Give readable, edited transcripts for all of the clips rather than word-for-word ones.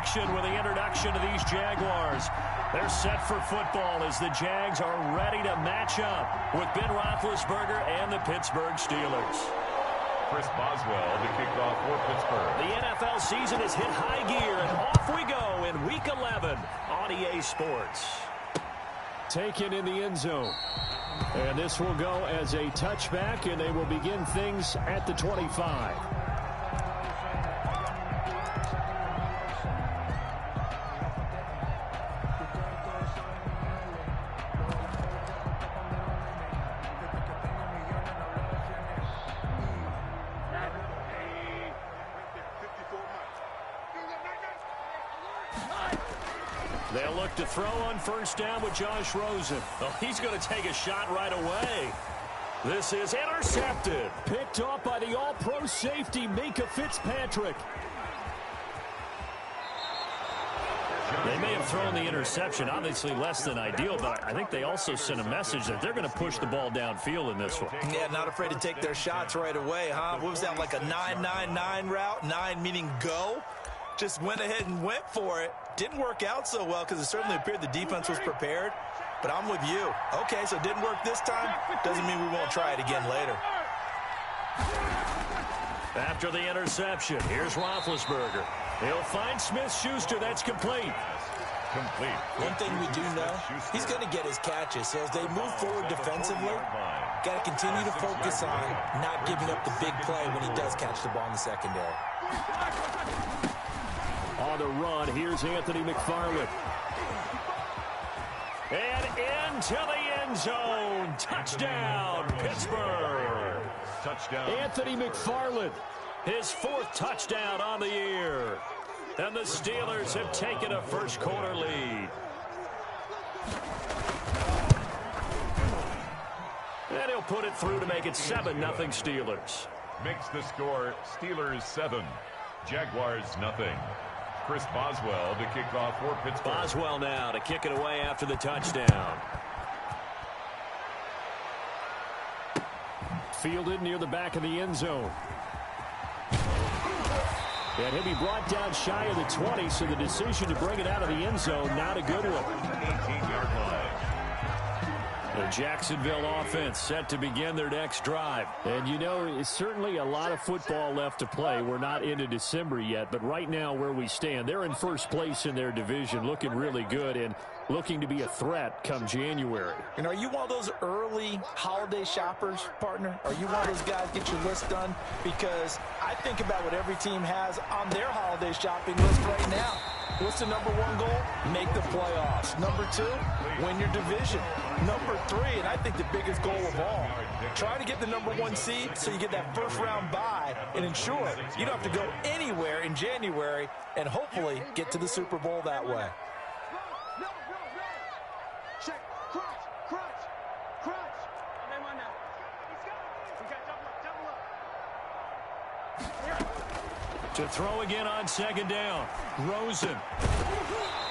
action with the introduction of these Jaguars. They're set for football as the Jags are ready to match up with Ben Roethlisberger and the Pittsburgh Steelers. Chris Boswell to kick off for Pittsburgh. The NFL season has hit high gear, and off we go in Week 11 on EA Sports. Taken in the end zone. And this will go as a touchback, and they will begin things at the 25. They'll look to throw on first down with Josh Rosen. Oh, he's going to take a shot right away. This is intercepted. Picked off by the all-pro safety, Minka Fitzpatrick. They may have thrown the interception, obviously less than ideal, but I think they also sent a message that they're going to push the ball downfield in this one. Yeah, not afraid to take their shots right away, huh? What was that, like a 9-9-9 route? 9 meaning go? Just went ahead and went for it. Didn't work out so well because it certainly appeared the defense was prepared. But I'm with you. Okay, so it didn't work this time. Doesn't mean we won't try it again later. After the interception, here's Roethlisberger. He'll find Smith-Schuster. That's complete. One thing we do know, he's going to get his catches. So as they move forward defensively, got to continue to focus on not giving up the big play when he does catch the ball in the secondary. On the run, here's Anthony McFarland. And into the end zone. Touchdown, Pittsburgh. Touchdown. Anthony McFarland, his 4th touchdown on the year. And the Steelers have taken a first-quarter lead. And he'll put it through to make it 7-0 Steelers. Makes the score Steelers 7, Jaguars 0. Chris Boswell to kick off for Pittsburgh. Boswell now to kick it away after the touchdown. Fielded near the back of the end zone. And he'll be brought down shy of the 20, so the decision to bring it out of the end zone, not a good one. 18-yard line. The Jacksonville offense set to begin their next drive. And, you know, it's certainly a lot of football left to play. We're not into December yet, but right now where we stand, they're in first place in their division, looking really good and looking to be a threat come January. And are you one of those early holiday shoppers, partner? Are you one of those guys get your list done? Because I think about what every team has on their holiday shopping list right now. What's the number 1 goal? Make the playoffs. Number 2, win your division. Number 3, and I think the biggest goal of all, try to get the number 1 seed so you get that first-round bye and ensure you don't have to go anywhere in January and hopefully get to the Super Bowl that way. To throw again on second down. Rosen.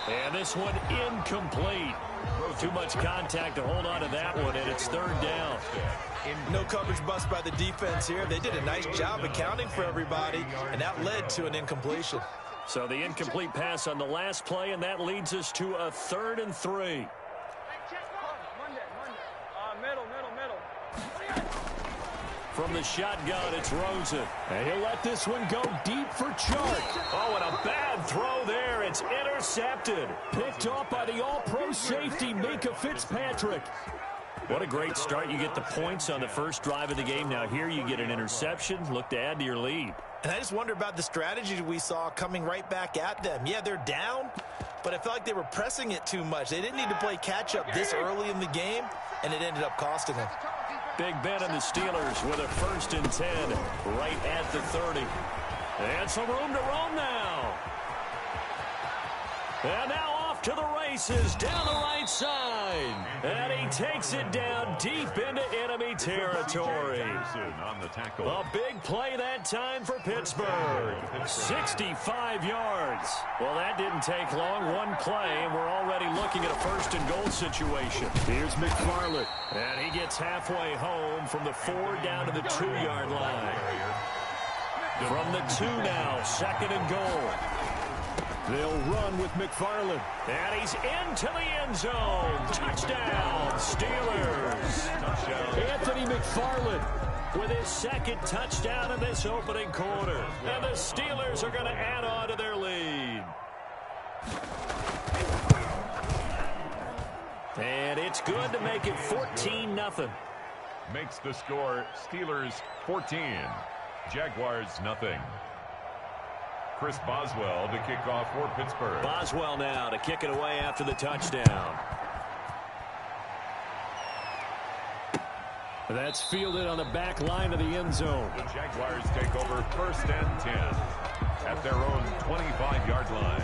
And this one incomplete. Too much contact to hold on to that one, and it's 3rd down. No coverage bust by the defense here. They did a nice job accounting for everybody, and that led to an incompletion. So the incomplete pass on the last play, and that leads us to a 3rd and 3. From the shotgun, it's Rosen. And he'll let this one go deep for Chark. Oh, and a bad throw there. It's intercepted. Picked off by the all-pro safety, Minka Fitzpatrick. What a great start. You get the points on the first drive of the game. Now here you get an interception. Look to add to your lead. And I just wonder about the strategy we saw coming right back at them. Yeah, they're down, but I felt like they were pressing it too much. They didn't need to play catch-up this early in the game, and it ended up costing them. Big Ben and the Steelers with a 1st and 10 right at the 30. And some room to roam now. And now off to the races down the right side. And he takes it down deep into enemy territory. A big play that time for Pittsburgh. 65 yards. Well, that didn't take long. One play, and we're already looking at a 1st and goal situation. Here's McFarland. And he gets halfway home from the 4 down to the 2-yard line. From the 2 now, 2nd and goal. They'll run with McFarland. And he's into the end zone. Touchdown, Steelers. Anthony McFarland with his second touchdown in this opening quarter. And the Steelers are going to add on to their lead. And it's good to make it 14-0. Makes the score Steelers 14, Jaguars nothing. Chris Boswell to kick off for Pittsburgh. Boswell now to kick it away after the touchdown. That's fielded on the back line of the end zone. The Jaguars take over 1st and 10 at their own 25-yard line.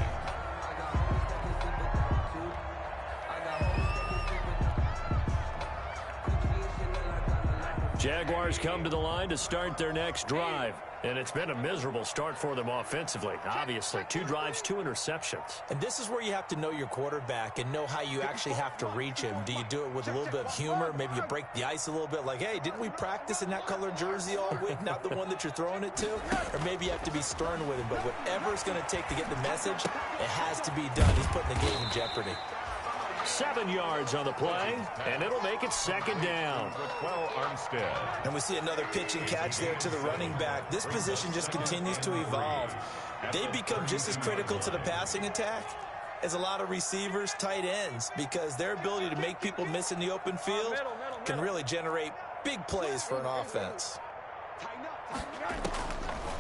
Jaguars come to the line to start their next drive. And it's been a miserable start for them offensively. Obviously, 2 drives, 2 interceptions. And this is where you have to know your quarterback and know how you actually have to reach him. Do you do it with a little bit of humor? Maybe you break the ice a little bit like, hey, didn't we practice in that color jersey all week, not the one that you're throwing it to? Or maybe you have to be stern with him. But whatever it's going to take to get the message, it has to be done. He's putting the game in jeopardy. 7 yards on the play, and it'll make it 2nd down. Armstead. And we see another pitch and catch there to the running back. This position just continues to evolve. They become just as critical to the passing attack as a lot of receivers, tight ends, because their ability to make people miss in the open field can really generate big plays for an offense.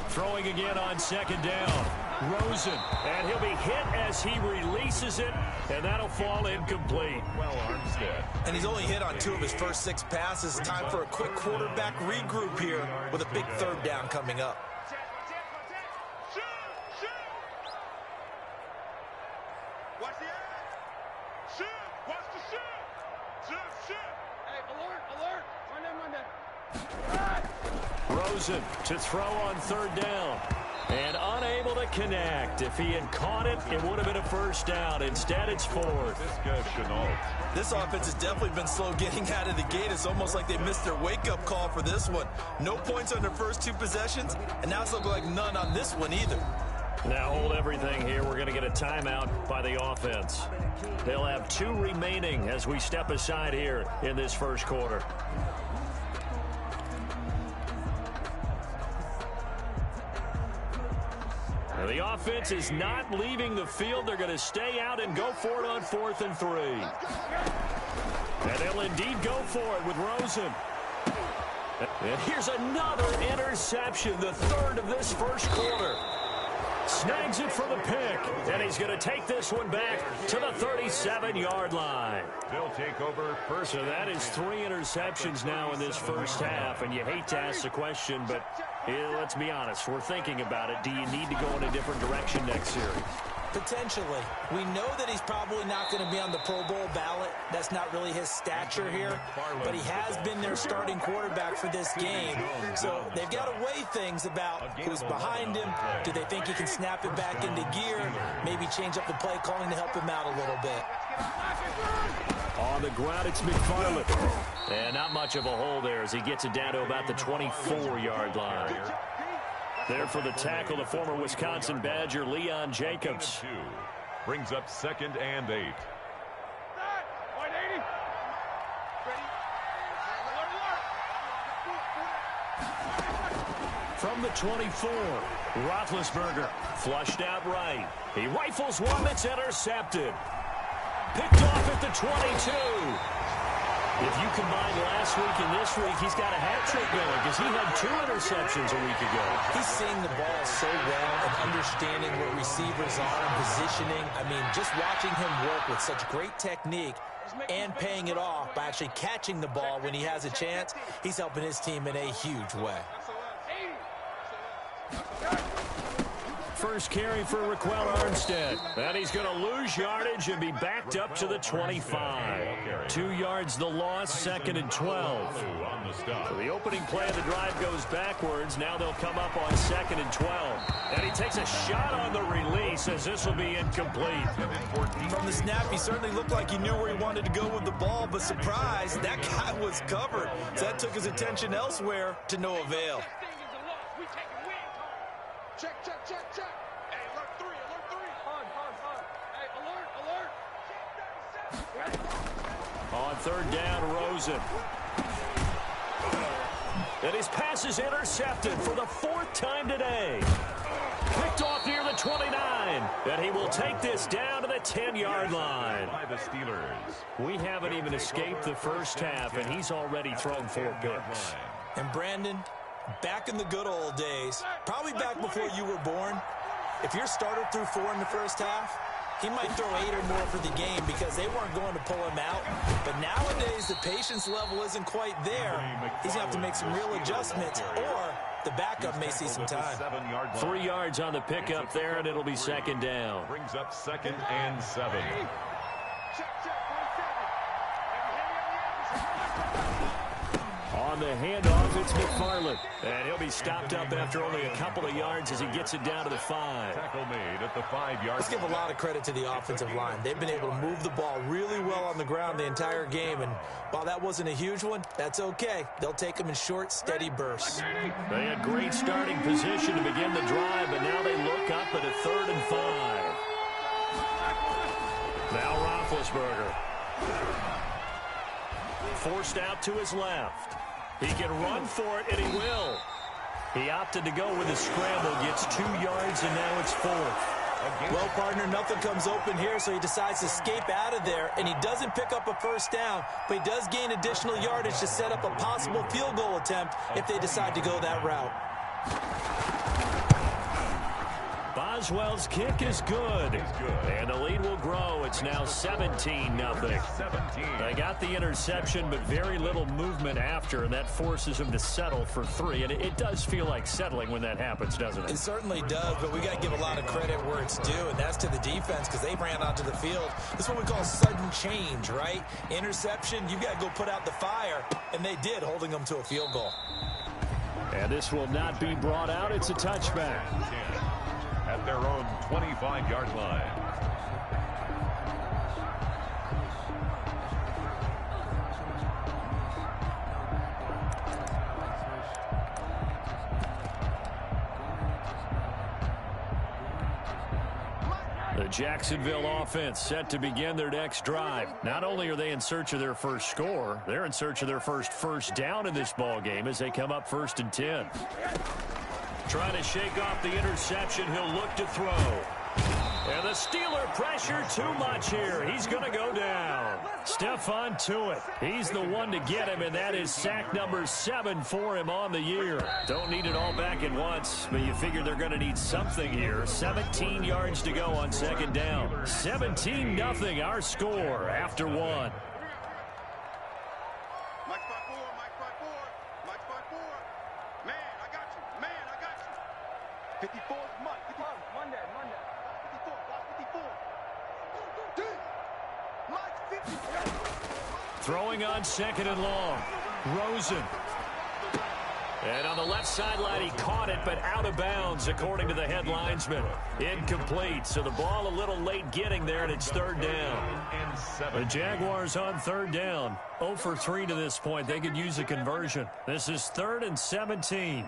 Throwing again on 2nd down. Rosen, and he'll be hit as he releases it, and that'll fall incomplete. Armstead. And he's only hit on 2 of his first 6 passes. Time for a quick quarterback regroup here with a big 3rd down coming up. Watch the edge. Shoot. Watch the shoot. Shoot. Hey, alert. Run that. Rosen to throw on 3rd down. And unable to connect. If he had caught it, it would have been a 1st down. Instead, it's 4th. This offense has definitely been slow getting out of the gate. It's almost like they missed their wake-up call for this one. No points on their first 2 possessions, and now it's looking like none on this one either. Now hold everything here. We're going to get a timeout by the offense. They'll have 2 remaining as we step aside here in this first quarter. Now the offense is not leaving the field. They're going to stay out and go for it on 4th and 3. And they'll indeed go for it with Rosen. And here's another interception, the 3rd of this first quarter. Snags it for the pick, and he's going to take this one back to the 37-yard line. They'll take over first. So that is 3 interceptions now in this first half, and you hate to ask the question, but let's be honest, we're thinking about it. Do you need to go in a different direction next series? Potentially. We know that he's probably not going to be on the Pro Bowl ballot. That's not really his stature here. But he has been their starting quarterback for this game. So they've got to weigh things about who's behind him. Do they think he can snap it back into gear? Maybe change up the play calling to help him out a little bit. On the ground, it's McFarland. And not much of a hole there as he gets it down to about the 24-yard line. There for the tackle, the former Wisconsin Badger, Leon Jacobs. Brings up 2nd and 8. From the 24, Roethlisberger flushed out right. He rifles one that's intercepted. Picked off at the 22. If you combine last week and this week, he's got a hat trick going because he had 2 interceptions a week ago. He's seeing the ball so well and understanding where receivers are and positioning. I mean, just watching him work with such great technique and paying it off by actually catching the ball when he has a chance, he's helping his team in a huge way. First carry for Raquel Armstead. And he's going to lose yardage and be backed up to the 25. 2 yards the loss, 2nd and 12. So the opening play of the drive goes backwards. Now they'll come up on 2nd and 12. And he takes a shot on the release as this will be incomplete. From the snap, he certainly looked like he knew where he wanted to go with the ball, but surprise, that guy was covered. So that took his attention elsewhere to no avail. Check. Hey, alert 3. On third down, Rosen. And his pass is intercepted for the 4th time today. Picked off near the 29. And he will take this down to the 10-yard line. By the Steelers. We haven't even escaped the first half, and he's already thrown 4 picks. And Brandon, back in the good old days, probably back before you were born, if your starter threw 4 in the first half, he might throw 8 or more for the game because they weren't going to pull him out. But nowadays, the patience level isn't quite there. He's going to have to make some real adjustments, or the backup may see some time. 3 yards on the pickup there, and it'll be 2nd down. Brings up 2nd and 7. On the handoff, it's McFarland. And he'll be stopped up after only a couple of yards as he gets it down to the 5. Tackle made at the 5-yard. Let's give a lot of credit to the offensive line. They've been able to move the ball really well on the ground the entire game. And while that wasn't a huge one, that's okay. They'll take them in short, steady bursts. They had great starting position to begin the drive, but now they look up at a 3rd and 5. Now Roethlisberger. Forced out to his left. He can run for it, and he will. He opted to go with a scramble, gets 2 yards, and now it's 4th. Well, partner, nothing comes open here, so he decides to escape out of there, and he doesn't pick up a first down, but he does gain additional yardage to set up a possible field goal attempt if they decide to go that route. Boswell's kick is good. And the lead will grow. It's now 17-0. They got the interception, but very little movement after, and that forces them to settle for 3. And it does feel like settling when that happens, doesn't it? It certainly does, but we got to give a lot of credit where it's due, and that's to the defense because they ran onto the field. This is what we call sudden change, right? Interception, you got to go put out the fire, and they did, holding them to a field goal. And this will not be brought out. It's a touchback. At their own 25-yard line. The Jacksonville offense set to begin their next drive. Not only are they in search of their first score, they're in search of their first down in this ball game as they come up 1st and 10. Trying to shake off the interception. He'll look to throw. And the Steeler pressure too much here. He's going to go down. Stephon Tuitt. He's the one to get him, and that is sack number 7 for him on the year. Don't need it all back at once, but you figure they're going to need something here. 17 yards to go on 2nd down. 17-0 our score after 1. Throwing on 2nd and long. Rosen. And on the left sideline, he caught it, but out of bounds, according to the head linesman. Incomplete, so the ball a little late getting there, and it's 3rd down. The Jaguars on 3rd down. 0 for 3 to this point. They could use a conversion. This is 3rd and 17.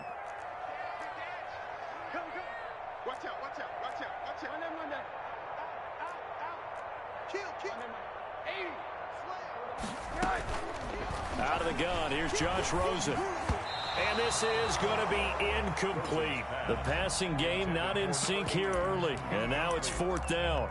Out of the gun, here's Josh Rosen. And this is going to be incomplete. The passing game not in sync here early. And now it's 4th down.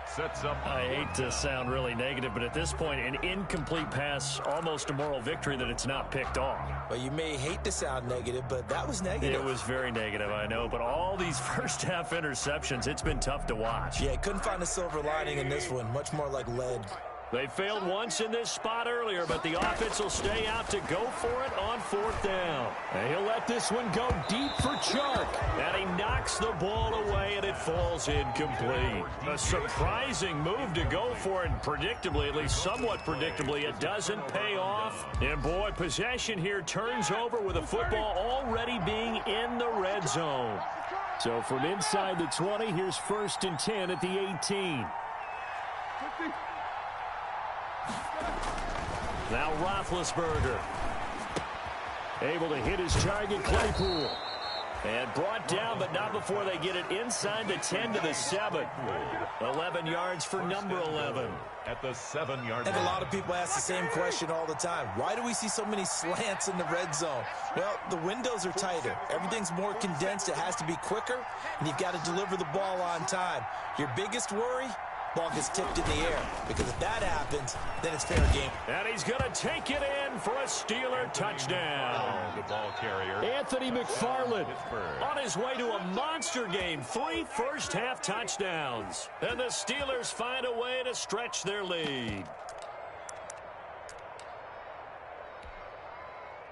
Sets up. I hate to sound really negative, but at this point, an incomplete pass, almost a moral victory that it's not picked off. Well, you may hate to sound negative, but that was negative. It was very negative, I know. But all these first half interceptions, it's been tough to watch. Yeah, couldn't find a silver lining in this one. Much more like lead. They failed once in this spot earlier, but the offense will stay out to go for it on 4th down. And he'll let this one go deep for Chark. And he knocks the ball away, and it falls incomplete. A surprising move to go for it, and predictably, at least somewhat predictably, it doesn't pay off. And boy, possession here turns over with the football already being in the red zone. So from inside the 20, here's 1st and 10 at the 18. Now Roethlisberger. Able to hit his target, Claypool. And brought down, but not before they get it inside the 10 to the 7. 11 yards for number 11. At the 7-yard line. And a lot of people ask the same question all the time. Why do we see so many slants in the red zone? Well, the windows are tighter. Everything's more condensed. It has to be quicker, and you've got to deliver the ball on time. Your biggest worry? Ball gets tipped in the air, because if that happens, then it's fair game. And he's going to take it in for a Steeler touchdown. The ball carrier, Anthony McFarland on his way to a monster game. 3 first-half touchdowns. And the Steelers find a way to stretch their lead.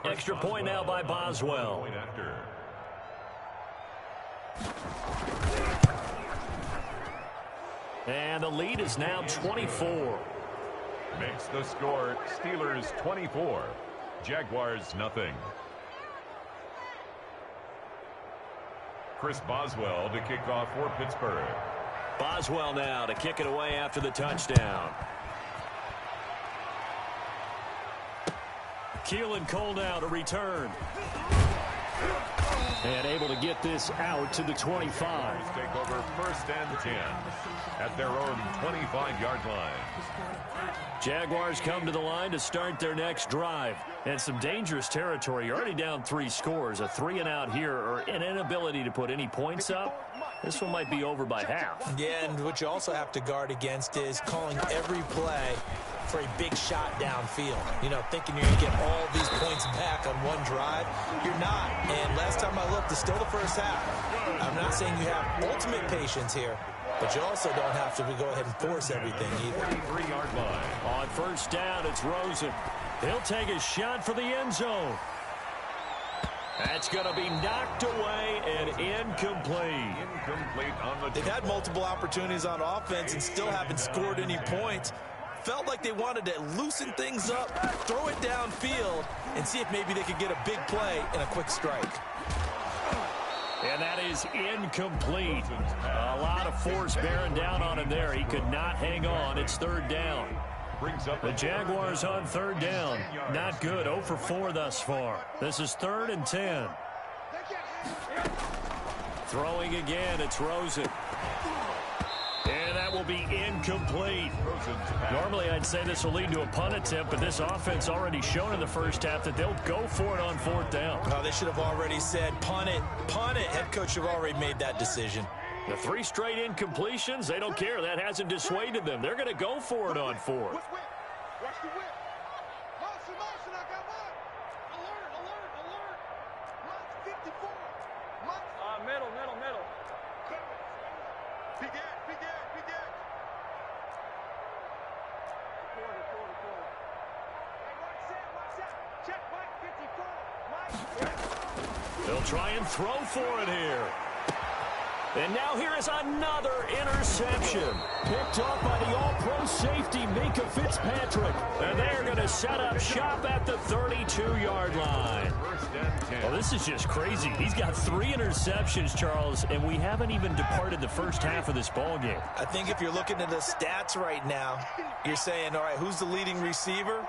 Extra point now by Boswell. And the lead is now 24. Makes the score Steelers 24, Jaguars nothing. Chris Boswell to kick off for Pittsburgh. Boswell now to kick it away after the touchdown. Keelan Cole now to return. And able to get this out to the 25. Take over 1st and 10 at their own 25-yard line. Jaguars come to the line to start their next drive. And some dangerous territory. You're already down 3 scores. A 3-and-out here, or an inability to put any points up. This one might be over by half. Yeah, and what you also have to guard against is calling every play for a big shot downfield. You know, thinking you're going to get all these points back on one drive. You're not. And last time I looked, it's still the first half. I'm not saying you have ultimate patience here, but you also don't have to go ahead and force everything either. 43-yard line. On 1st down, it's Rosen. He'll take a shot for the end zone. That's going to be knocked away and incomplete. Incomplete on the... They've had multiple opportunities on offense and still haven't scored any points. Felt like they wanted to loosen things up, throw it downfield, and see if maybe they could get a big play and a quick strike. And that is incomplete. A lot of force bearing down on him there. He could not hang on. It's 3rd down. The Jaguars on 3rd down. Not good. 0 for 4 thus far. This is 3rd and 10. Throwing again. It's Rosen. And that will be incomplete. Normally, I'd say this will lead to a punt attempt, but this offense already shown in the first half that they'll go for it on 4th down. Oh, they should have already said, punt it, punt it. Head coach should have already made that decision. The 3 straight incompletions, they don't care. That hasn't dissuaded them. They're going to go for it on 4th. Watch the whip. Motion, I got one. Alert. Month 54. Middle. Big edge. Quarter. Watch out. Check Mike 54. They'll try and throw for it here. And now here is another interception. Picked off by the all-pro safety, Minka Fitzpatrick. And they're going to set up shop at the 32-yard line. Well, this is just crazy. He's got 3 interceptions, Charles, and we haven't even departed the first half of this ballgame. I think if you're looking at the stats right now, you're saying, all right, who's the leading receiver?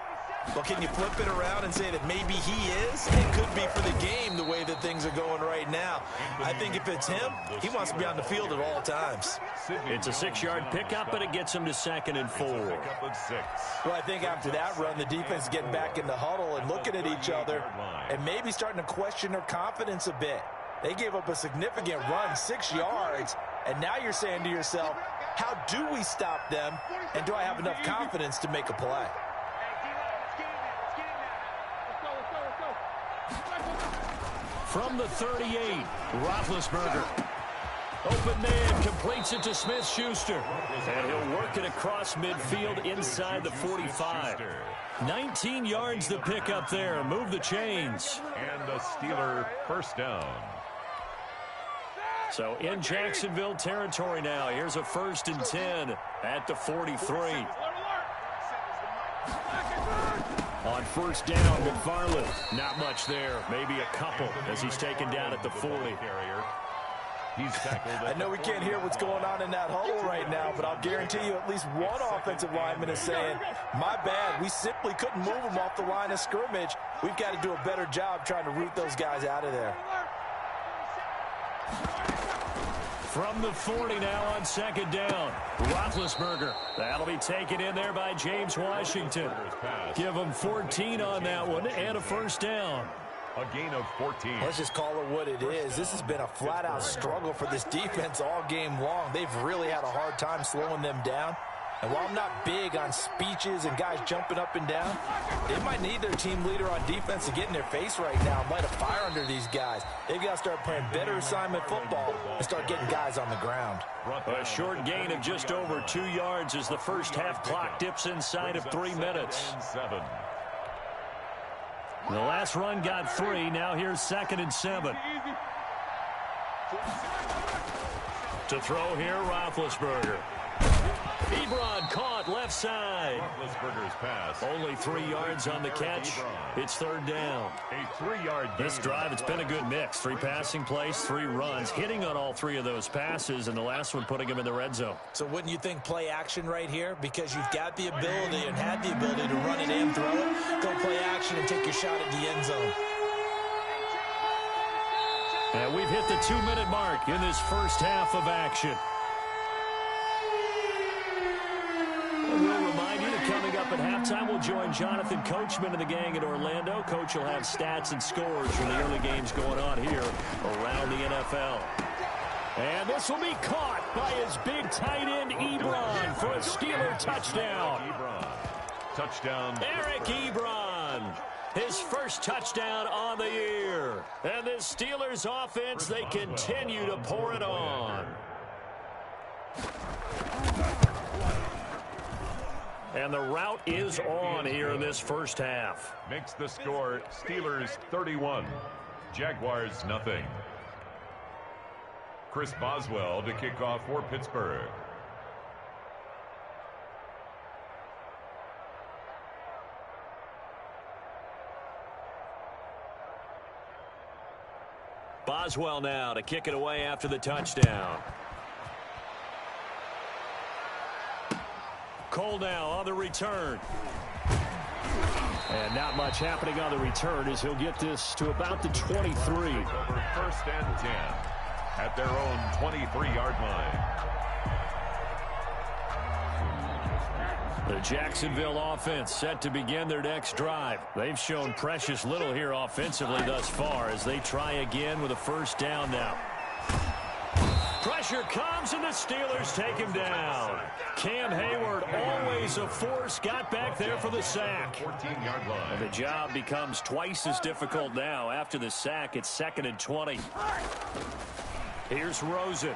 Well, can you flip it around and say that maybe he is? It could be for the game the way that things are going right now. I think if it's him, he wants to be on the field at all times. It's a 6-yard pickup, but it gets him to 2nd and 4. Well, I think after that run, the defense is getting back in the huddle and looking at each other and maybe starting to question their confidence a bit. They gave up a significant run, 6 yards, and now you're saying to yourself, how do we stop them, and do I have enough confidence to make a play? From the 38, Roethlisberger. Open man, completes it to Smith-Schuster. And he'll work it across midfield inside the 45. 19 yards to pick up there. Move the chains. And a Steeler 1st down. So in Jacksonville territory now. Here's a 1st and 10 at the 43. On 1st down, McFarland. Not much there. Maybe a couple as he's taken down at the 40. He's tackled. I know we can't hear what's going on in that huddle right now, but I'll guarantee you at least one offensive lineman is saying, my bad, we simply couldn't move them off the line of scrimmage. We've got to do a better job trying to root those guys out of there. From the 40 now on second down. Roethlisberger. That'll be taken in there by James Washington. Give him 14 on that one and a first down. A gain of 14. Let's just call it what it is. This has been a flat-out struggle for this defense all game long. They've really had a hard time slowing them down. And while I'm not big on speeches and guys jumping up and down, they might need their team leader on defense to get in their face right now and light a fire under these guys. They've got to start playing better assignment football and start getting guys on the ground. A short gain of just over 2 yards as the first half clock dips inside of 3 minutes. The last run got 3. Now here's 2nd and 7. To throw here, Roethlisberger. Ebron caught left side. Roethlisberger's pass. Only 3 yards on the catch. It's 3rd down. A 3-yard gain. This drive, it's been a good mix. 3 passing plays, 3 runs, hitting on all 3 of those passes, and the last one putting him in the red zone. So wouldn't you think play action right here? Because you've got the ability and had the ability to run it and throw it. Go play action and take your shot at the end zone. And we've hit the 2-minute mark in this first half of action. We'll remind you that coming up at halftime, we'll join Jonathan Coachman and the gang in Orlando. Coach will have stats and scores from the early games going on here around the NFL. And this will be caught by his big tight end, Ebron, for a Steeler touchdown. Touchdown. Eric Ebron, his first touchdown on the year. And the Steelers offense, they continue to pour it on. And the route is on here in this first half. Makes the score Steelers 31. Jaguars nothing. Chris Boswell to kick off for Pittsburgh. Boswell now to kick it away after the touchdown. Cole now on the return. And not much happening on the return as he'll get this to about the 23. Over 1st and 10 at their own 23-yard line. The Jacksonville offense set to begin their next drive. They've shown precious little here offensively thus far as they try again with a first down now. Pressure comes and the Steelers take him down. Cam Hayward, always a force, got back there for the sack. 14-yard line. And the job becomes twice as difficult now. After the sack, it's 2nd and 20. Here's Rosen.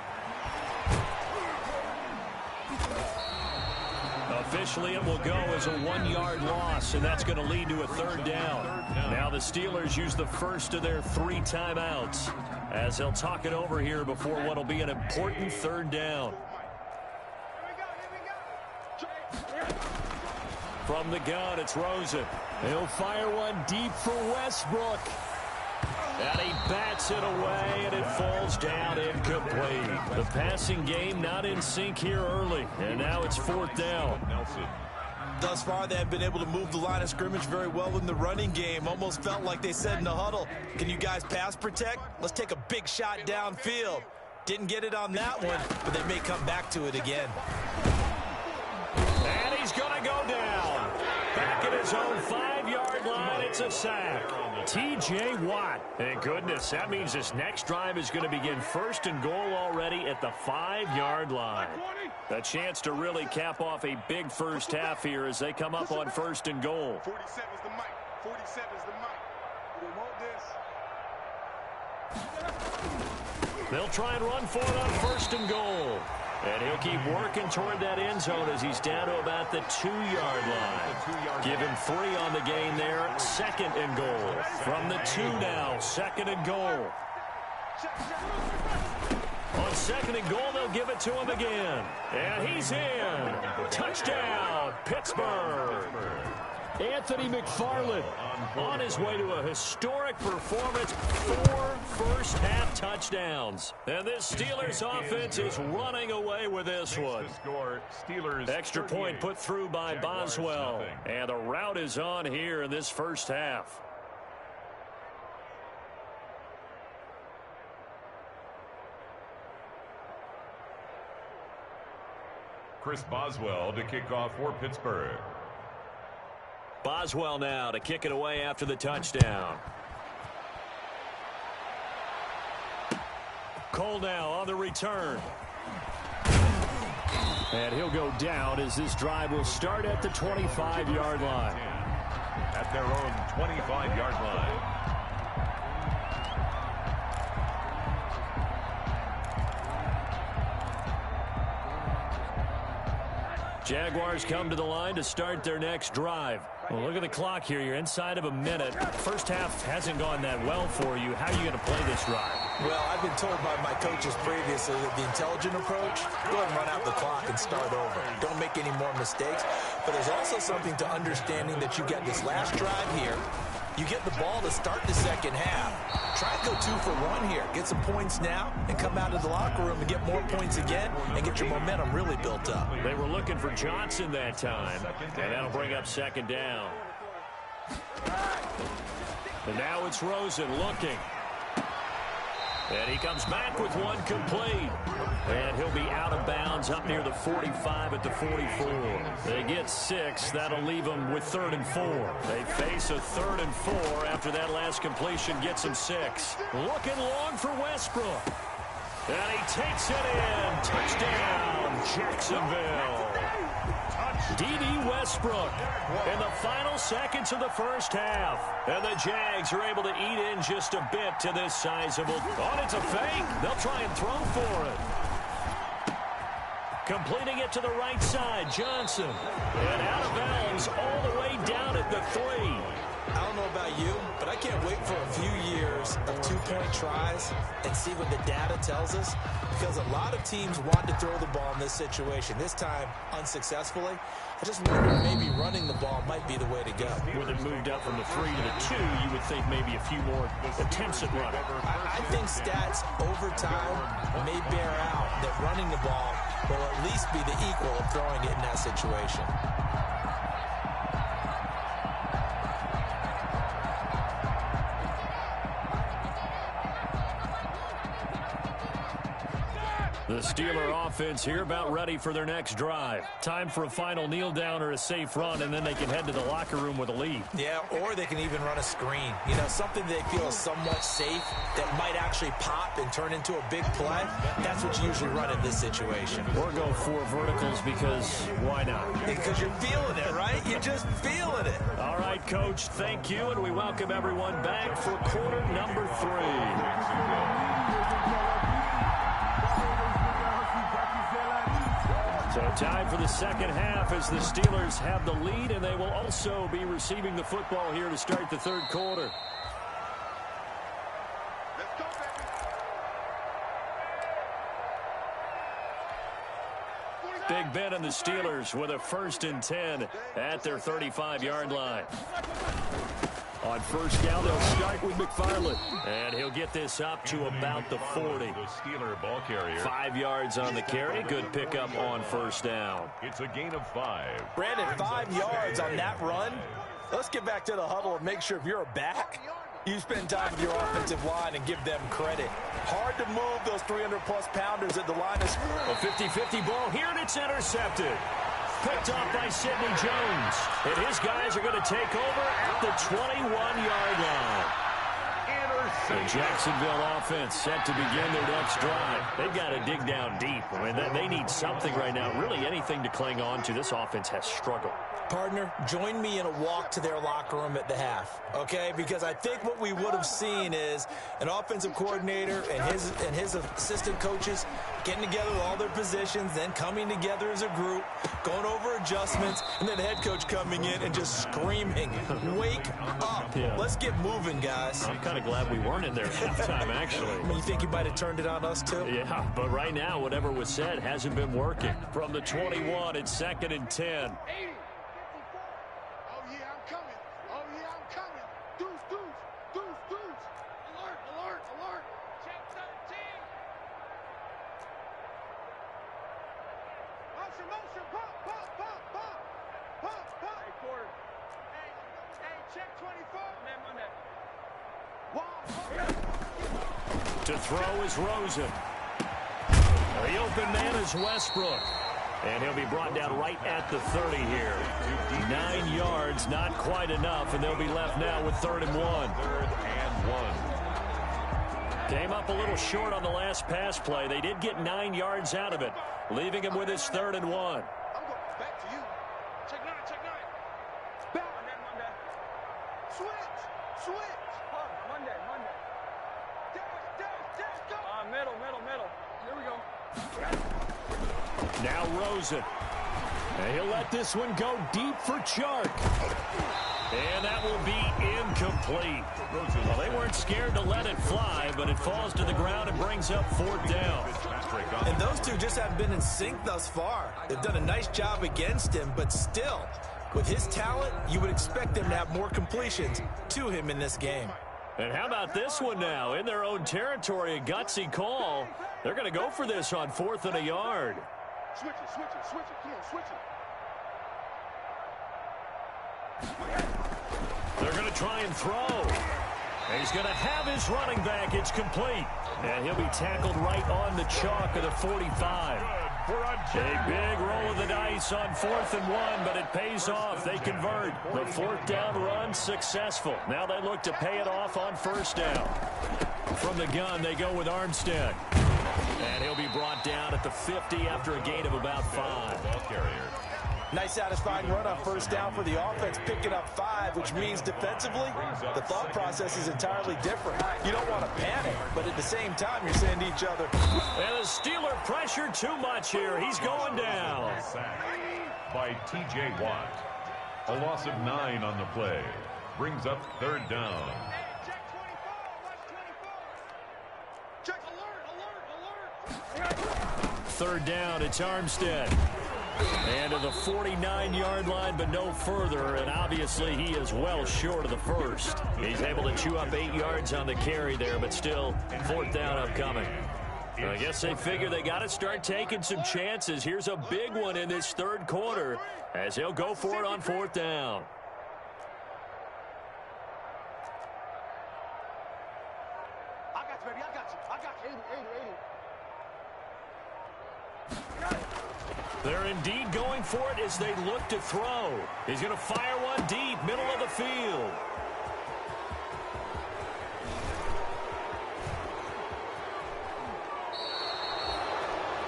Officially, it will go as a 1-yard loss, and that's going to lead to a 3rd down. Now the Steelers use the first of their 3 timeouts as they'll talk it over here before what will be an important 3rd down. From the gun, it's Rosen. He'll fire one deep for Westbrook. And he bats it away, and it falls down incomplete. The passing game not in sync here early, and now it's 4th down. Thus far, they have been able to move the line of scrimmage very well in the running game. Almost felt like they said in the huddle, can you guys pass protect? Let's take a big shot downfield. Didn't get it on that one, but they may come back to it again. And he's going to go down. Back at his own 5-yard line, it's a sack. T.J. Watt. Thank goodness, that means this next drive is going to begin 1st and goal already at the 5-yard line. A chance to really cap off a big first half here as they come up on 1st and goal. 47's the mic. 47's the mic. They'll try and run for it on 1st and goal. And he'll keep working toward that end zone as he's down to about the 2-yard line. Give him 3 on the gain there. 2nd and goal. From the 2 now. 2nd and goal. On 2nd and goal, they'll give it to him again. And he's in. Touchdown, Pittsburgh. Anthony McFarland on his way to a historic performance. 4 first-half touchdowns. And this Steelers offense is running away with this one. Extra point put through by Boswell. And the route is on here in this first half. Chris Boswell to kick off for Pittsburgh. Boswell now to kick it away after the touchdown. Cole now on the return. And he'll go down as this drive will start at the 25-yard line. At their own 25-yard line. Jaguars come to the line to start their next drive. Well, look at the clock here. You're inside of a minute. First half hasn't gone that well for you. How are you going to play this drive? Well, I've been told by my coaches previously that the intelligent approach, go ahead and run out the clock and start over. Don't make any more mistakes. But there's also something to understanding that you get this last drive here. You get the ball to start the second half. Try and go 2 for 1 here. Get some points now and come out of the locker room and get more points again and get your momentum really built up. They were looking for Johnson that time, and that'll bring up second down. And now it's Rosen looking. And he comes back with one complete. And he'll be out of bounds up near the 45 at the 44. They get 6. That'll leave them with 3rd and 4. They face a 3rd and 4 after that last completion gets them 6. Looking long for Westbrook. And he takes it in. Touchdown, Jacksonville. D.D. Westbrook in the final seconds of the first half. And the Jags are able to eat in just a bit to this sizable. Oh, it's a fake. They'll try and throw for it. Completing it to the right side, Johnson. And out of bounds all the way down at the 3. I don't know about you, but I can't wait for a few years of 2-point tries and see what the data tells us, because a lot of teams want to throw the ball in this situation. This time, unsuccessfully. I just wonder if maybe running the ball might be the way to go. With it moved up from the 3 to the 2, you would think maybe a few more attempts at running. I think stats over time may bear out that running the ball will at least be the equal of throwing it in that situation. The Steeler offense here about ready for their next drive. Time for a final kneel down or a safe run, and then they can head to the locker room with a lead. Yeah, or they can even run a screen. You know, something they feel is somewhat safe that might actually pop and turn into a big play. That's what you usually run in this situation. Or go 4 verticals because why not? Because you're feeling it, right? You're just feeling it. All right, Coach, thank you, and we welcome everyone back for quarter number 3. So time for the second half as the Steelers have the lead, and they will also be receiving the football here to start the third quarter. Let's go, baby. Big Ben and the Steelers with a 1st and 10 at their 35-yard line. On first down, they'll start with McFarland. And he'll get this up to about the 40. The Steeler ball carrier. 5 yards on the carry. Good pickup on first down. It's a gain of 5. Brandon, 5 yards on that run. Let's get back to the huddle and make sure if you're a back, you spend time with your offensive line and give them credit. Hard to move those 300-plus pounders at the line of scrimmage. A 50-50 ball here, and it's intercepted. Picked off by Sidney Jones. And his guys are going to take over at the 21-yard line. The Jacksonville offense set to begin their next drive. They've got to dig down deep. I mean, they need something right now, really anything to cling on to. This offense has struggled. Partner, join me in a walk to their locker room at the half, okay? Because I think what we would have seen is an offensive coordinator and his assistant coaches getting together with all their positions, then coming together as a group, going over adjustments, and then the head coach coming in and just screaming, wake up. Yeah. Let's get moving, guys. I'm kind of glad we weren't in there at halftime, actually. You think he might have turned it on us, too? Yeah, but right now, whatever was said hasn't been working. From the 21, it's 2nd and 10. Oh, yeah, I'm coming. Oh, yeah, I'm coming. Deuce, deuce, deuce, deuce. Alert, alert, alert. Check 13. Motion, motion. Pop, pop, pop, pop. Pop, pop. Hey, quarter. Hey, check 24. Man. Wow. To throw is Rosen. The open man is Westbrook. And he'll be brought down right at the 30 here. 9 yards, not quite enough, and they'll be left now with 3rd and 1. 3rd and 1. Came up a little short on the last pass play. They did get 9 yards out of it, leaving him with his 3rd and 1. I'm going back to you. Check 9, check 9. Back. Monday. Switch. Monday. Dash, go. Middle. Here we go. Now Rosen. And he'll let this one go deep for Chark. And that will be incomplete. Well, they weren't scared to let it fly, but it falls to the ground and brings up 4th down. And those two just haven't been in sync thus far. They've done a nice job against him, but still, with his talent, you would expect them to have more completions to him in this game. And how about this one now? In their own territory, a gutsy call. They're going to go for this on 4th and a yard. Switch it. Come on, switch it. They're going to try and throw. And he's going to have his running back. It's complete. And he'll be tackled right on the chalk of the 45. A big roll of the dice on 4th and 1, but it pays off. They convert. The 4th down run successful. Now they look to pay it off on 1st down. From the gun, they go with Armstead. And he'll be brought down at the 50 after a gain of about 5. Ball carrier. Nice satisfying run on 1st down for the offense, picking up 5, which means defensively, the thought process is entirely different. You don't want to panic, but at the same time, you're saying to each other. And the Steeler pressure too much here. He's going down. By T.J. Watt. A loss of 9 on the play. Brings up 3rd down. Check alert. 3rd down, it's Armstead. And to the 49-yard line, but no further. And obviously, he is well short of the 1st. He's able to chew up 8 yards on the carry there, but still 4th down upcoming. I guess they figure they got to start taking some chances. Here's a big one in this 3rd quarter as he'll go for it on 4th down. I got you, baby. I got you. 80. They're indeed going for it as they look to throw. He's going to fire one deep, middle of the field.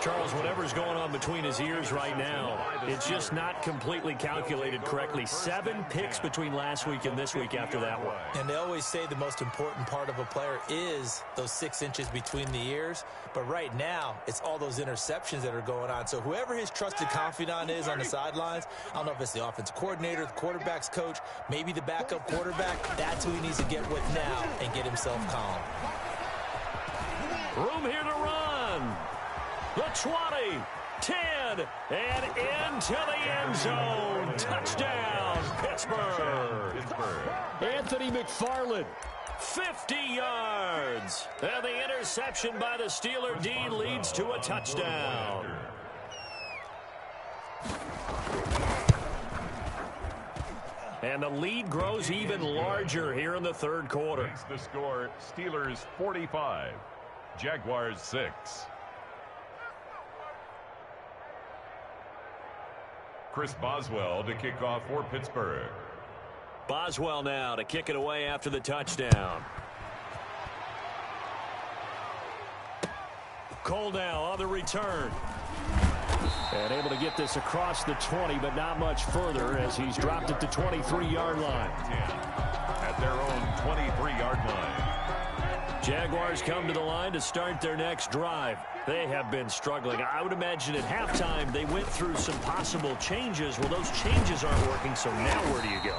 Charles, whatever's going on between his ears right now, it's just not completely calculated correctly. 7 picks between last week and this week after that one. And they always say the most important part of a player is those 6 inches between the ears. But right now, it's all those interceptions that are going on. So whoever his trusted confidant is on the sidelines, I don't know if it's the offensive coordinator, the quarterback's coach, maybe the backup quarterback, that's who he needs to get with now and get himself calm. Room here to run. The 20, 10, and into the end zone. Touchdown, Pittsburgh. Anthony McFarland, 50 yards. And the interception by the Steeler D leads to a touchdown. And the lead grows even larger here in the 3rd quarter. Makes the score Steelers 45, Jaguars 6. Chris Boswell to kick off for Pittsburgh. Boswell now to kick it away after the touchdown. Cole now on the return. And able to get this across the 20, but not much further as he's dropped it to 23-yard line. At their own 23-yard line. Jaguars come to the line to start their next drive. They have been struggling. I would imagine at halftime they went through some possible changes. Well, those changes aren't working, so now where do you go?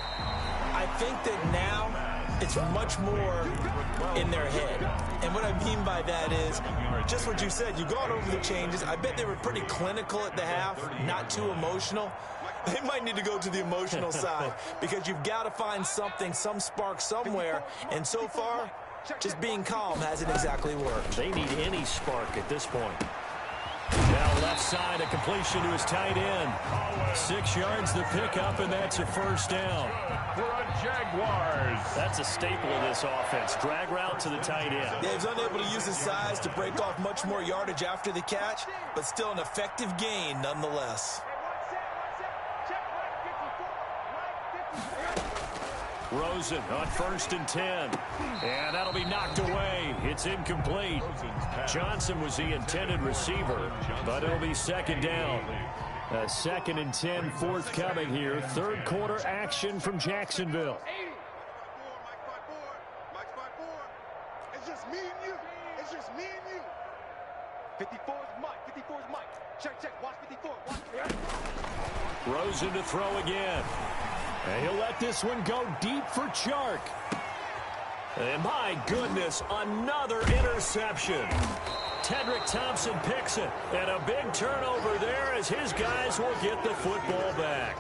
I think that now it's much more in their head. And what I mean by that is just what you said. You've gone over the changes. I bet they were pretty clinical at the half, not too emotional. They might need to go to the emotional side because you've got to find something, some spark somewhere. And so far, just being calm hasn't exactly worked. They need any spark at this point. Now left side, a completion to his tight end. 6 yards the pickup, and that's a first down. For a Jaguars. That's a staple of this offense. Drag route to the tight end. Yeah, he's unable to use his size to break off much more yardage after the catch, but still an effective gain nonetheless. Rosen on 1st and 10. And that'll be knocked away. It's incomplete. Johnson was the intended receiver, but it'll be 2nd down. 2nd and 10 forthcoming here. 3rd quarter action from Jacksonville. It's just me and you. It's just me and you. 54 is Mike. 54 is Mike. Check. Watch 54. Watch. Rosen to throw again. And he'll let this one go deep for Chark. And my goodness, another interception. Tedrick Thompson picks it. And a big turnover there as his guys will get the football back.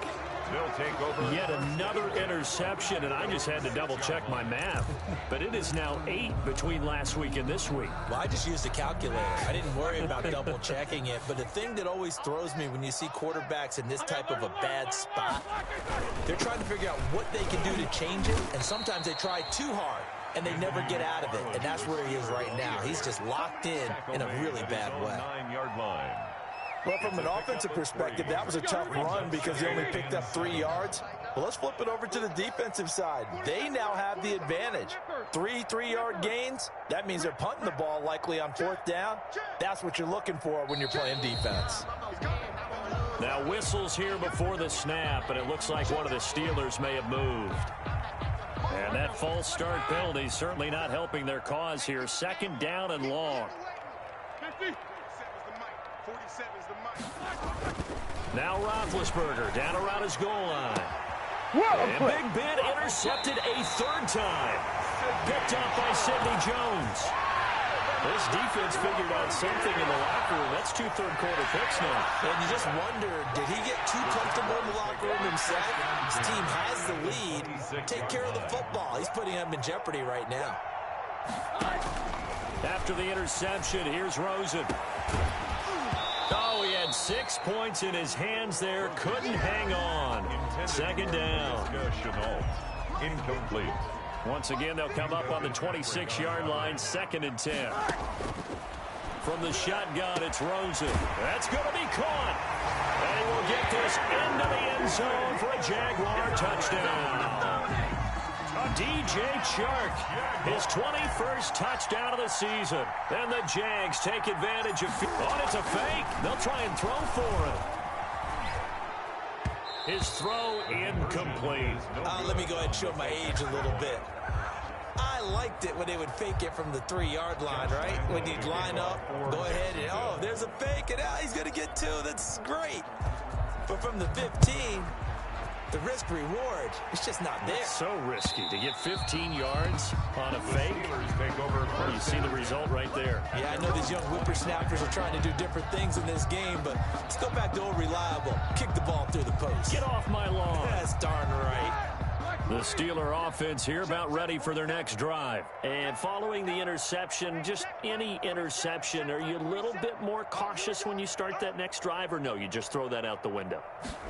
They'll take over. Yet another interception, and I just had to double-check my math. But it is now 8 between last week and this week. Well, I just used a calculator. I didn't worry about double-checking it. But the thing that always throws me when you see quarterbacks in this type of a bad spot, they're trying to figure out what they can do to change it, and sometimes they try too hard, and they never get out of it. And that's where he is right now. He's just locked in a really bad way. 9-yard line. Well, from an offensive perspective, that was a tough run because he only picked up 3 yards. Well, let's flip it over to the defensive side. They now have the advantage. 3 3-yard gains. That means they're punting the ball likely on 4th down. That's what you're looking for when you're playing defense. Now whistles here before the snap, and it looks like one of the Steelers may have moved. And that false start penalty certainly not helping their cause here. 2nd down and long. Now Roethlisberger down around his goal line. And Big Ben intercepted a 3rd time. Picked up by Sidney Jones. This defense figured out something in the locker room. That's 2 third-quarter picks now. And you just wonder, did he get too comfortable in the locker room himself? His team has the lead. Take care of the football. He's putting him in jeopardy right now. After the interception, here's Rosen. Oh, he had 6 points in his hands there. Couldn't hang on. 2nd down. Incomplete. Once again, they'll come up on the 26-yard line. 2nd and 10. From the shotgun, it's Rosen. That's going to be caught. And he will get this into the end zone for a Jaguar touchdown. DJ Chark, his 21st touchdown of the season. And the Jags take advantage of... Oh, it's a fake. They'll try and throw for him. His throw incomplete. Let me go ahead and show my age a little bit. I liked it when they would fake it from the 3-yard line, right? When you'd line up, go ahead and, oh, there's a fake, and he's going to get 2. That's great. But from the 15... the risk-reward, it's just not there. It's so risky to get 15 yards on a fake. You see the result right there. Yeah, I know these young whippersnappers are trying to do different things in this game, but let's go back to old reliable. Kick the ball through the post. Get off my lawn. That's darn right. The Steeler offense here about ready for their next drive. And following the interception, just any interception, are you a little bit more cautious when you start that next drive, or no, you just throw that out the window?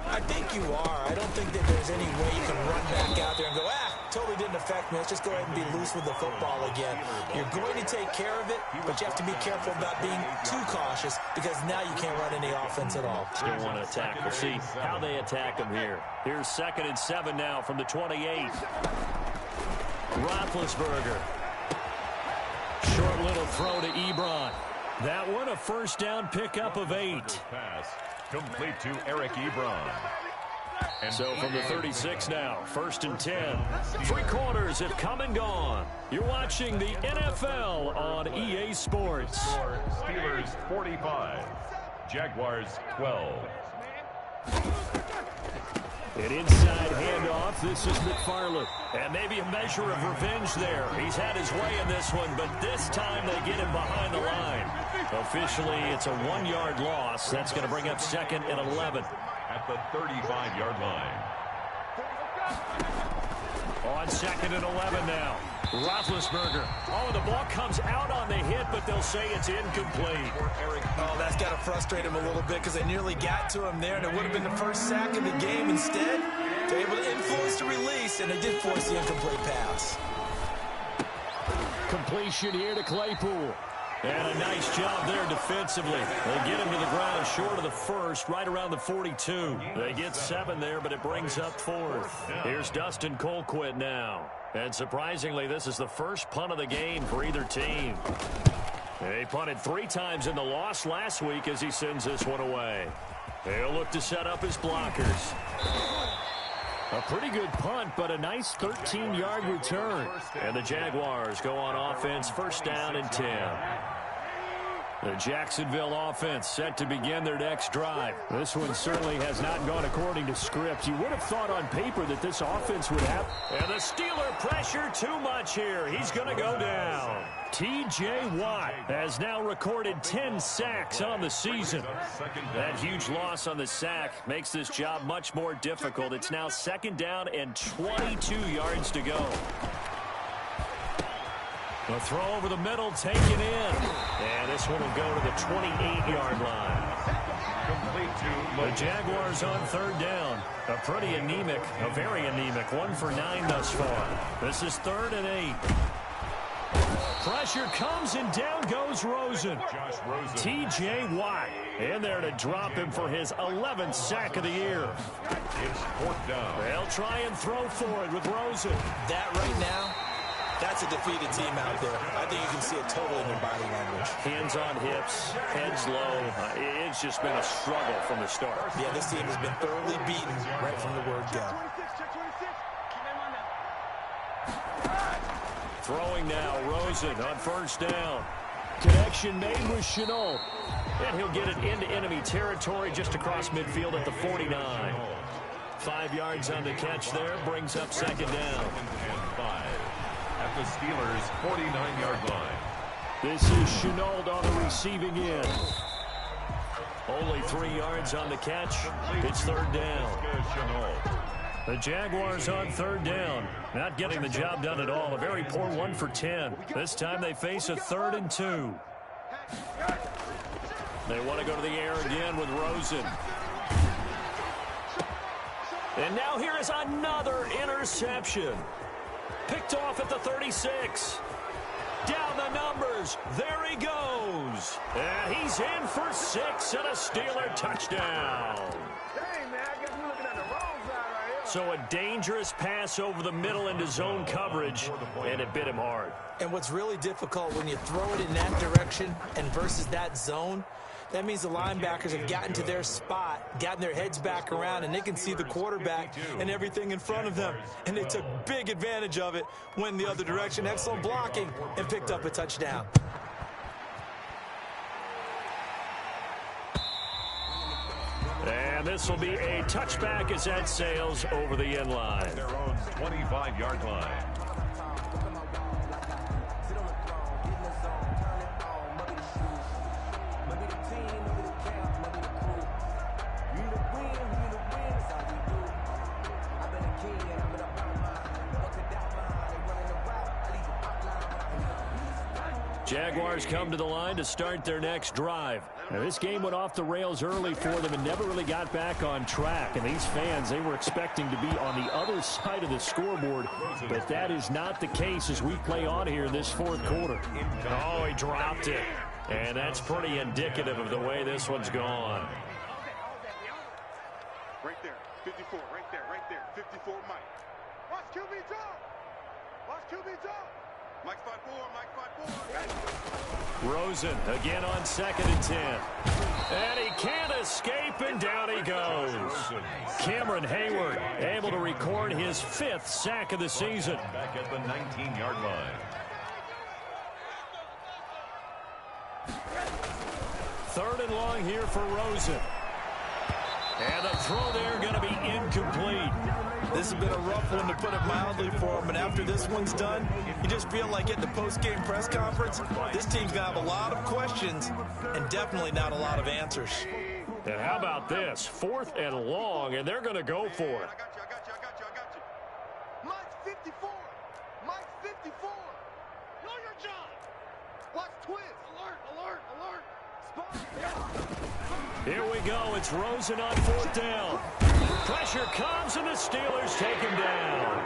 I think you are. I don't think that there's any way you can run back out there and go, totally didn't affect me. Let's just go ahead and be loose with the football again. You're going to take care of it, but you have to be careful about being too cautious because now you can't run any offense at all. Still want to attack. We'll see how they attack them here. Here's 2nd and 7 now from the 28. Roethlisberger. Short little throw to Ebron. That one a 1st down pickup of 8. Pass complete to Eric Ebron. And so from the 36 now, 1st and 10. 3 quarters have come and gone. You're watching the NFL on EA Sports. Steelers 45, Jaguars 12. An inside handoff. This is McFarland. And maybe a measure of revenge there. He's had his way in this one, but this time they get him behind the line. Officially, it's a 1-yard loss. That's going to bring up 2nd and 11. At the 35-yard line. On 2nd and 11 now. Roethlisberger. Oh, the ball comes out on the hit, but they'll say it's incomplete. Oh, that's got to frustrate him a little bit because they nearly got to him there, and it would have been the first sack of the game. Instead, they're able to influence the release, and they did force the incomplete pass. Completion here to Claypool. And a nice job there defensively. They get him to the ground short of the first, right around the 42. They get 7 there, but it brings up 4th. Here's Dustin Colquitt now. And surprisingly, this is the first punt of the game for either team. They punted 3 times in the loss last week as he sends this one away. He'll look to set up his blockers. A pretty good punt, but a nice 13-yard return. And the Jaguars go on offense, first down and 10. The Jacksonville offense set to begin their next drive. This one certainly has not gone according to script. You would have thought on paper that this offense would have. And the Steeler pressure too much here. He's going to go down. T.J. Watt has now recorded 10 sacks on the season. That huge loss on the sack makes this job much more difficult. It's now second down and 22 yards to go. The throw over the middle, taken in. And this one will go to the 28-yard line. The Jaguars on third down. A pretty anemic, a very anemic, 1 for 9 thus far. This is 3rd and 8. Pressure comes and down goes Rosen. T.J. Watt in there to drop him for his 11th sack of the year. It's 4th down. They'll try and throw for it with Rosen. That right now, that's a defeated team out there. I think you can see it totally in their body language. Hands on hips, heads low. It's just been a struggle from the start. Yeah, this team has been thoroughly beaten right from the word go. Throwing now, Rosen on first down. Connection made with Chenault. And he'll get it into enemy territory just across midfield at the 49. 5 yards on the catch there, brings up second down. And 5 at the Steelers' 49-yard line. This is Chenault on the receiving end. Only 3 yards on the catch. It's third down. The Jaguars on third down. Not getting the job done at all. A very poor 1 for 10. This time they face a 3rd and 2. They want to go to the air again with Rosen. And now here is another interception. Picked off at the 36. Down the numbers. There he goes. And he's in for 6 and a Steeler touchdown. So a dangerous pass over the middle into zone coverage, and it bit him hard. And what's really difficult when you throw it in that direction and versus that zone, that means the linebackers have gotten to their spot, gotten their heads back around, and they can see the quarterback and everything in front of them. And they took big advantage of it, went the other direction, excellent blocking, and picked up a touchdown. And this will be a touchback as that sails over the end line. Their own 25-yard line. Jaguars come to the line to start their next drive. Now, this game went off the rails early for them and never really got back on track. And these fans, they were expecting to be on the other side of the scoreboard, but that is not the case as we play on here in this 4th quarter. Oh, he dropped it. And that's pretty indicative of the way this one's gone. Right there, 54, right there, 54, Mike. Watch QB drop. Watch QB drop. Mike 5-4, Mike 5-4. Rosen again on 2nd and 10. And he can't escape, and down he goes. Cameron Hayward able to record his 5th sack of the season. Back at the 19-yard line. 3rd and long here for Rosen. And the throw there going to be incomplete. This has been a rough one, to put it mildly, for him. And after this one's done, you just feel like at the post-game press conference, this team's going to have a lot of questions and definitely not a lot of answers. And how about this? 4th and long, and they're going to go for it. I got you. Mike 54. Mike 54. Here we go. It's Rosen on fourth down. Pressure comes, and the Steelers take him down.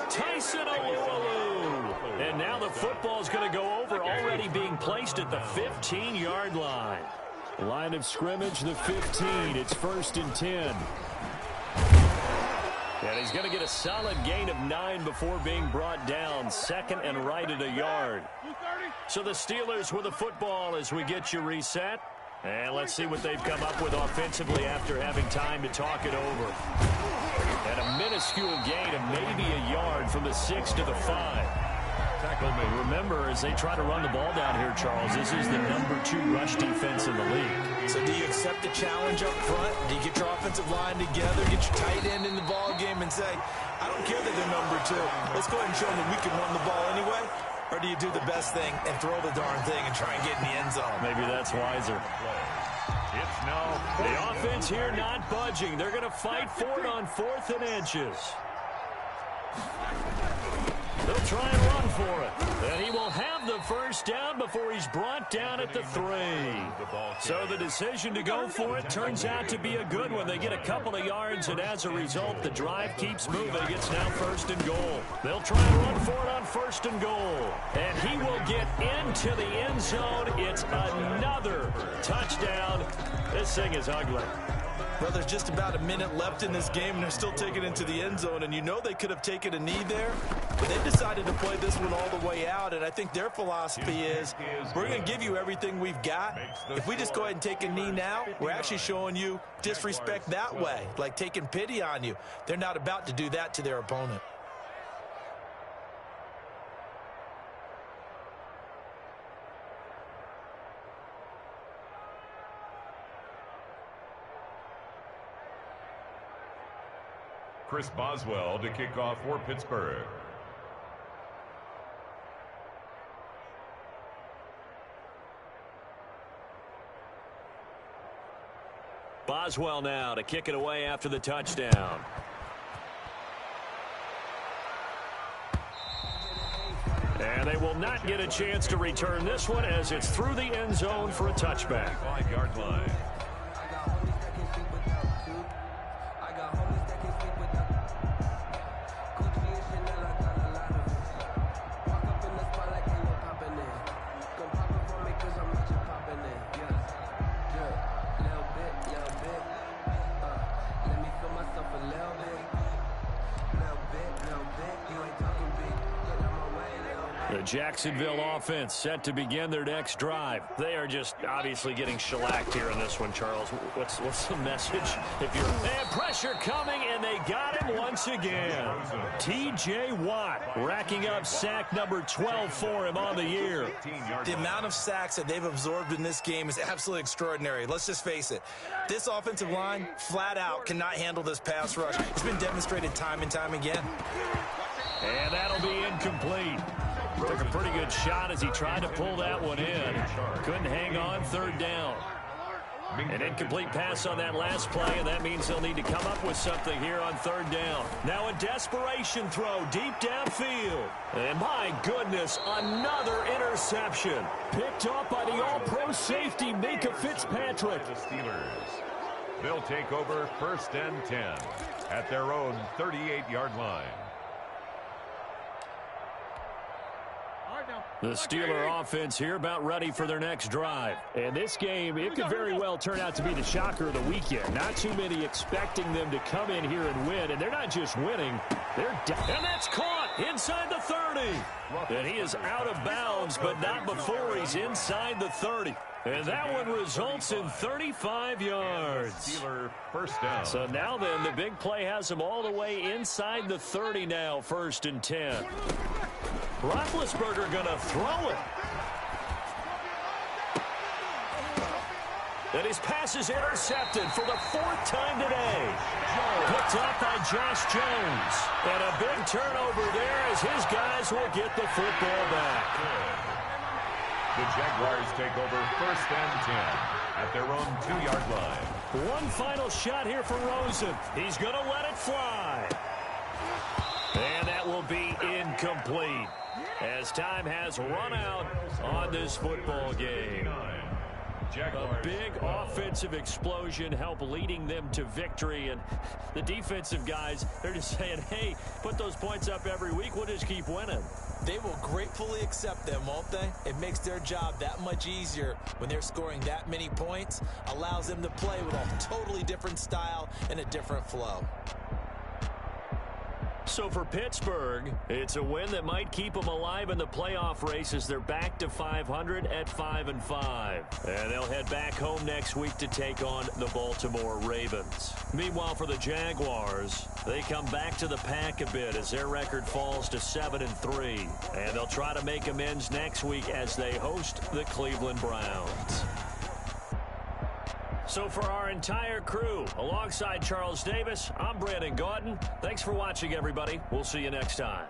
Tyson Alualu. And now the football's going to go over, already being placed at the 15-yard line. Line of scrimmage, the 15. It's 1st and 10. And he's going to get a solid gain of 9 before being brought down. 2nd and right at a yard. So the Steelers with the football as we get you reset. And let's see what they've come up with offensively after having time to talk it over. And a minuscule gain of maybe a yard from the 6 to the 5. Remember, as they try to run the ball down here, Charles, this is the number 2 rush defense in the league. So do you accept the challenge up front? Do you get your offensive line together, get your tight end in the ball game and say, I don't care that they're number 2. Let's go ahead and show them that we can run the ball anyway? Or do you do the best thing and throw the darn thing and try and get in the end zone? Maybe that's wiser. It's now the offense here not budging. They're going to fight for it on 4th and inches. They'll try and run for it. And he will have the first down before he's brought down at the 3. So the decision to go for it turns out to be a good one. They get a couple of yards, and as a result, the drive keeps moving. It's now 1st and goal. They'll try and run for it on 1st and goal. And he will get into the end zone. It's another touchdown. This thing is ugly. Well, there's just about a minute left in this game, and they're still taking it into the end zone. And you know they could have taken a knee there, but they decided to play this one all the way out. And I think their philosophy is, we're going to give you everything we've got. If we just go ahead and take a knee now, we're actually showing you disrespect that way, like taking pity on you. They're not about to do that to their opponent. Chris Boswell to kick off for Pittsburgh. Boswell now to kick it away after the touchdown. And they will not get a chance to return this one as it's through the end zone for a touchback. 5-yard line. The Jacksonville offense set to begin their next drive. They are just obviously getting shellacked here in this one, Charles. What's the message? If you're pressure coming, and they got him once again. T.J. Watt racking up sack number 12 for him on the year. The amount of sacks that they've absorbed in this game is absolutely extraordinary. Let's just face it. This offensive line, flat out, cannot handle this pass rush. It's been demonstrated time and time again. And that'll be incomplete. Took a pretty good shot as he tried to pull that one in. Couldn't hang on, 3rd down. An incomplete pass on that last play, and that means they'll need to come up with something here on 3rd down. Now a desperation throw deep downfield. And my goodness, another interception. Picked up by the all-pro safety, Minka Fitzpatrick. The Steelers. They'll take over 1st and 10 at their own 38-yard line. The Steeler offense here about ready for their next drive. And this game, it could very well turn out to be the shocker of the weekend. Not too many expecting them to come in here and win. And they're not just winning, they're down. And that's caught inside the 30. And he is out of bounds, but not before he's inside the 30. And that one results in 35 yards. Steeler 1st down. So now then, the big play has him all the way inside the 30 now, 1st and 10. Roethlisberger going to throw it. And his pass is intercepted for the 4th time today. Picked up by Josh Jones. And a big turnover there as his guys will get the football back. The Jaguars take over 1st and 10 at their own 2-yard line. One final shot here for Rosen. He's going to let it fly. And that will be incomplete as time has run out on this football game. Jaguars. A big offensive explosion helped leading them to victory. And the defensive guys, they're just saying, hey, put those points up every week. We'll just keep winning. They will gratefully accept them, won't they? It makes their job that much easier when they're scoring that many points. Allows them to play with a totally different style and a different flow. So for Pittsburgh, it's a win that might keep them alive in the playoff race as they're back to 500 at 5-5. And they'll head back home next week to take on the Baltimore Ravens. Meanwhile, for the Jaguars, they come back to the pack a bit as their record falls to 7-3. And they'll try to make amends next week as they host the Cleveland Browns. So for our entire crew, alongside Charles Davis, I'm Brandon Gaudin. Thanks for watching, everybody. We'll see you next time.